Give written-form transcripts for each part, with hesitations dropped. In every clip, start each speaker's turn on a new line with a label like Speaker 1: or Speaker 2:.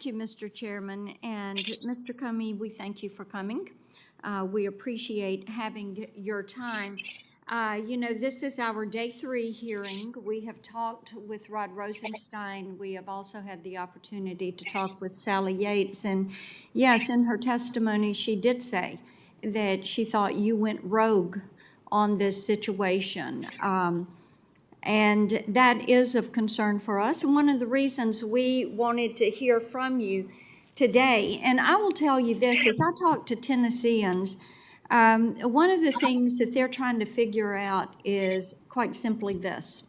Speaker 1: Thank you, Mr. Chairman. And Mr. Comey, we thank you for coming. We appreciate having your time. This is our day 3 hearing. We have talked with Rod Rosenstein. We have also had the opportunity to talk with Sally Yates. And yes, in her testimony, she did say that she thought you went rogue on this situation. And that is of concern for us. And one of the reasons we wanted to hear from you today, and I will tell you this, as I talk to Tennesseans, one of the things that they're trying to figure out is quite simply this.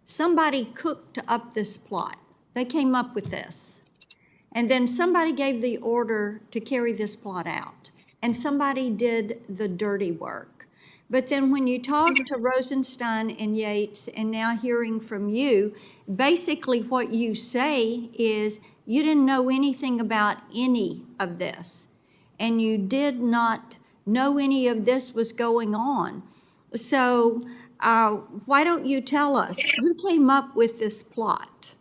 Speaker 1: Somebody cooked up this plot. They came up with this. And then somebody gave the order to carry this plot out. And somebody did the dirty work. But then when you talk to Rosenstein and Yates, and now hearing from you, basically what you say is you didn't know anything about any of this, and you did not know any of this was going on. So why don't you tell us who came up with this plot?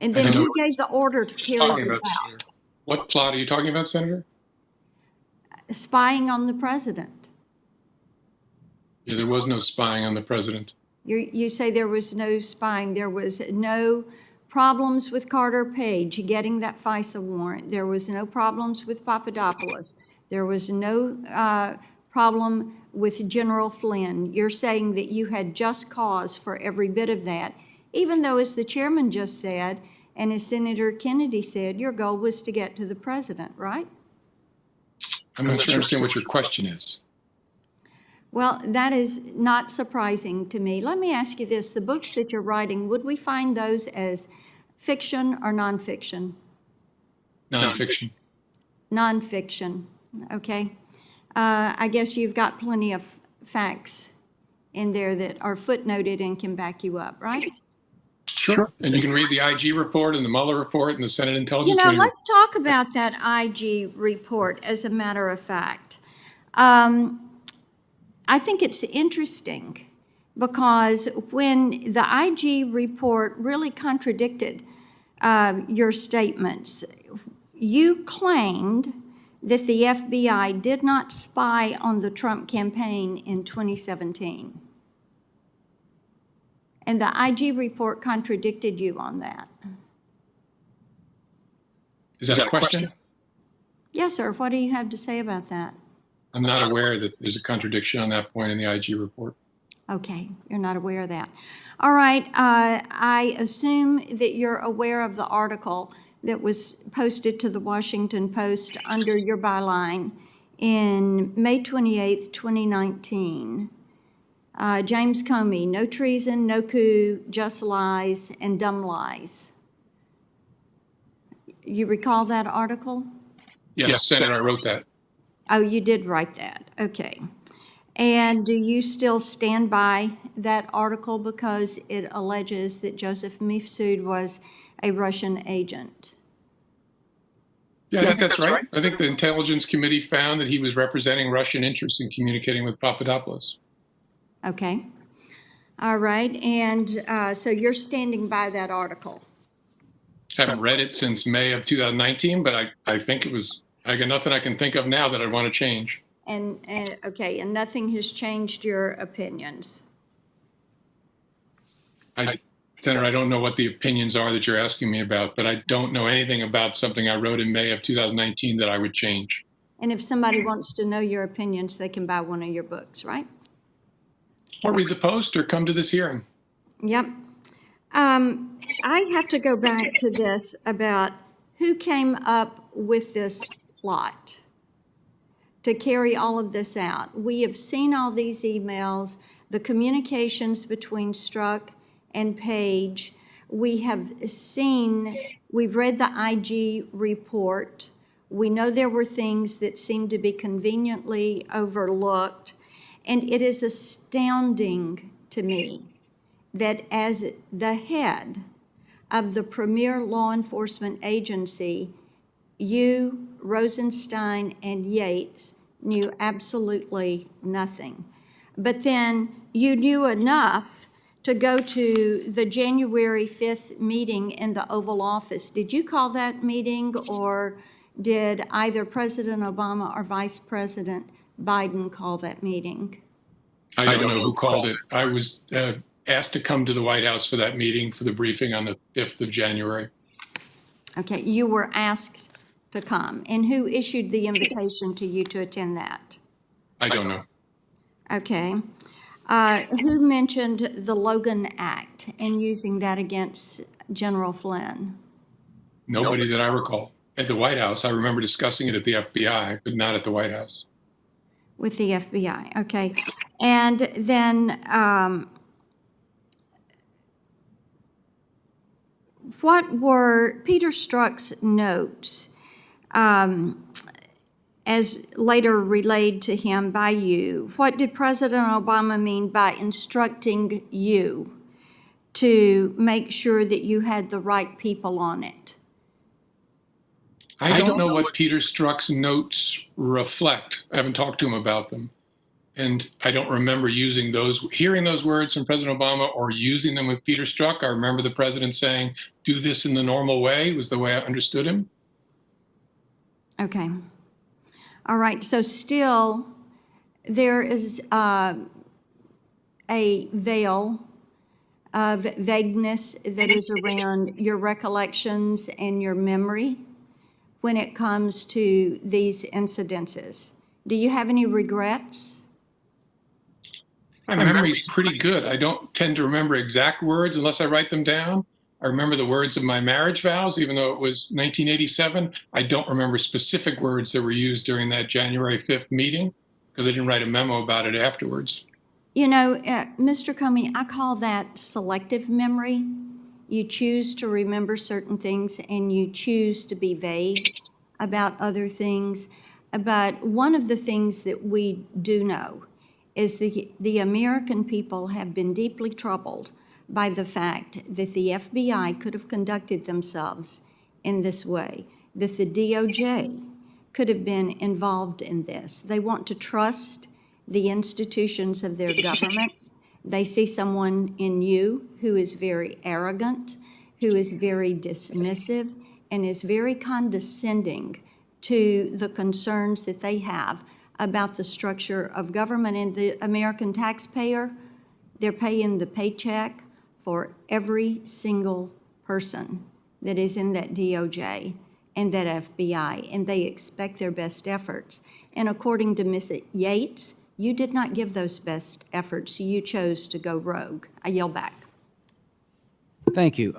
Speaker 1: And then who gave the order to carry this out?
Speaker 2: What plot are you talking about, Senator?
Speaker 1: Spying on the president.
Speaker 2: Yeah, there was no spying on the president.
Speaker 1: You say there was no spying. There was no problems with Carter Page getting that FISA warrant. There was no problems with Papadopoulos. There was no problem with General Flynn. You're saying that you had just cause for every bit of that, even though, as the chairman just said, and as Senator Kennedy said, your goal was to get to the president, right?
Speaker 2: I'm not sure I understand what your question is.
Speaker 1: Well, that is not surprising to me. Let me ask you this. The books that you're writing, would we find those as fiction or nonfiction?
Speaker 2: Nonfiction.
Speaker 1: Nonfiction, okay. I guess you've got plenty of facts in there that are footnoted and can back you up, right?
Speaker 2: Sure. And you can read the IG report and the Mueller report and the Senate Intelligence Committee.
Speaker 1: Let's talk about that IG report as a matter of fact. I think it's interesting because when the IG report really contradicted your statements, you claimed that the FBI did not spy on the Trump campaign in 2017. And the IG report contradicted you on that.
Speaker 2: Is that a question?
Speaker 1: Yes, sir. What do you have to say about that?
Speaker 2: I'm not aware that there's a contradiction on that point in the IG report.
Speaker 1: Okay, you're not aware of that. All right, I assume that you're aware of the article that was posted to the Washington Post under your byline in May 28th, 2019. James Comey, no treason, no coup, just lies and dumb lies. You recall that article?
Speaker 2: Yes, Senator, I wrote that.
Speaker 1: Oh, you did write that. Okay. And do you still stand by that article because it alleges that Joseph Mifsud was a Russian agent?
Speaker 2: Yeah, I think that's right. I think the Intelligence Committee found that he was representing Russian interests in communicating with Papadopoulos.
Speaker 1: Okay. All right. And so you're standing by that article?
Speaker 2: I haven't read it since May of 2019, but I think it was, I got nothing I can think of now that I want to change.
Speaker 1: And okay, and nothing has changed your opinions?
Speaker 2: Senator, I don't know what the opinions are that you're asking me about, but I don't know anything about something I wrote in May of 2019 that I would change.
Speaker 1: And if somebody wants to know your opinions, they can buy one of your books, right?
Speaker 2: Or read the Post or come to this hearing.
Speaker 1: Yep. I have to go back to this about who came up with this plot to carry all of this out. We have seen all these emails, the communications between Strzok and Page. We've read the IG report. We know there were things that seemed to be conveniently overlooked. And it is astounding to me that as the head of the premier law enforcement agency, you, Rosenstein, and Yates knew absolutely nothing. But then you knew enough to go to the January 5th meeting in the Oval Office. Did you call that meeting, or did either President Obama or Vice President Biden call that meeting?
Speaker 2: I don't know who called it. I was asked to come to the White House for that meeting, for the briefing on the 5th of January.
Speaker 1: Okay, you were asked to come. And who issued the invitation to you to attend that?
Speaker 2: I don't know.
Speaker 1: Okay. Who mentioned the Logan Act and using that against General Flynn?
Speaker 2: Nobody that I recall. At the White House, I remember discussing it at the FBI, but not at the White House.
Speaker 1: With the FBI, okay. And then what were Peter Strzok's notes, as later relayed to him by you? What did President Obama mean by instructing you to make sure that you had the right people on it?
Speaker 2: I don't know what Peter Strzok's notes reflect. I haven't talked to him about them. And I don't remember hearing those words from President Obama or using them with Peter Strzok. I remember the president saying, do this in the normal way, was the way I understood him.
Speaker 1: Okay. All right, so still there is a veil of vagueness that is around your recollections and your memory when it comes to these incidences. Do you have any regrets?
Speaker 2: My memory's pretty good. I don't tend to remember exact words unless I write them down. I remember the words of my marriage vows, even though it was 1987. I don't remember specific words that were used during that January 5th meeting because I didn't write a memo about it afterwards.
Speaker 1: You know, Mr. Comey, I call that selective memory. You choose to remember certain things and you choose to be vague about other things. But one of the things that we do know is the American people have been deeply troubled by the fact that the FBI could have conducted themselves in this way, that the DOJ could have been involved in this. They want to trust the institutions of their government. They see someone in you who is very arrogant, who is very dismissive, and is very condescending to the concerns that they have about the structure of government. And the American taxpayer, they're paying the paycheck for every single person that is in that DOJ and that FBI, and they expect their best efforts. And according to Ms. Yates, you did not give those best efforts. You chose to go rogue. I yield back.
Speaker 3: Thank you.